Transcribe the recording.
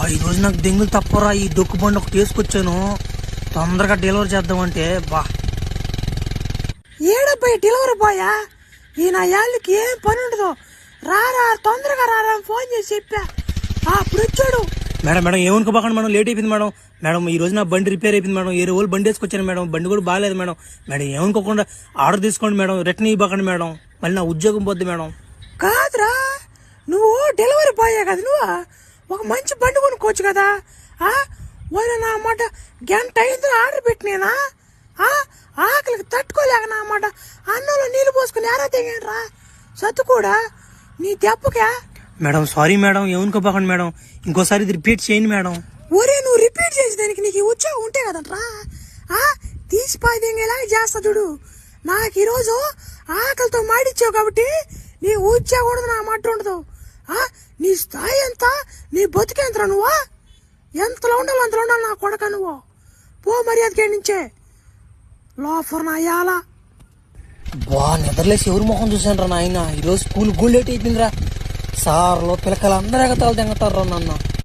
ఈ రోజు నాకు దెంగులు తప్పరా. ఈ డొక్కు బండి ఒకటి వేసుకొచ్చాను, తొందరగా డెలివరీ చేద్దామంటే. ఏడబ్బాయి డెలివరీ బాయా? ఈ నా యాళ్ళకి ఏం పని ఉండదు. రారా తొందరగా రారా ఫోన్ చేసి చెప్పా. అప్పుడు వచ్చాడు. మేడం ఏమనుకోబాకండి మేడం, లేట్ అయిపోయింది మేడం. ఈ రోజు నా బండి రిపేర్ అయిపోయింది మేడం. 7 రోజులు బండి వేసుకొచ్చాను మేడం. బండి కూడా బాగాలేదు మేడం. ఏమనుకోకుండా ఆర్డర్ తీసుకోండి మేడం, రిటర్న్ ఇవ్వకండి మేడం, మళ్ళీ నా ఉద్యోగం పోద్ది మేడం. కాదురా, నువ్వు డెలివరీ బాయే కదా, నువ్వు ఒక మంచి బండి కొనుక్కోవచ్చు కదా. నా మాట గంట అయింది ఆర్డర్ పెట్టినేనా? ఆకలికి తట్టుకోలేక నా మాట అన్నంలో నీళ్ళు పోసుకుని ఎరా తెగానరా సత్తు కూడా నీ దెబ్బకే. మేడం సారీ మేడం, ఏమనుకోబాకండి మేడం, ఇంకోసారి ఇది రిపీట్ చేయండి మేడం. ఒరే నువ్వు రిపీట్ చేసేదానికి నీకు ఉత్సాహం ఉంటే కదంట్రా. తీసి పాయిదేలాగా చేస్తా చూడు. నాకు ఈరోజు ఆకలితో మాడిచ్చావు కాబట్టి నీ ఉత్సాహం ఉండదు, నా మాట ఉండదు. నీ స్థాయి ఎంత, నీ బతుకెంతరా నువ్వు? ఎంతలో ఉండాలి అంతలో ఉండాలి నా కొడక. నువ్వు పో మర్యాదకే నుంచే లోఫర్ నా యాల. నిద్రలేసి ఎవరు మొహం చూసాను రా నాయన. ఈరోజు స్కూల్ లేట్ అయిపోయిందిరా. సార్లో పిల్లకలు అందరూ ఎగతాలు తెంగతారు నన్ను.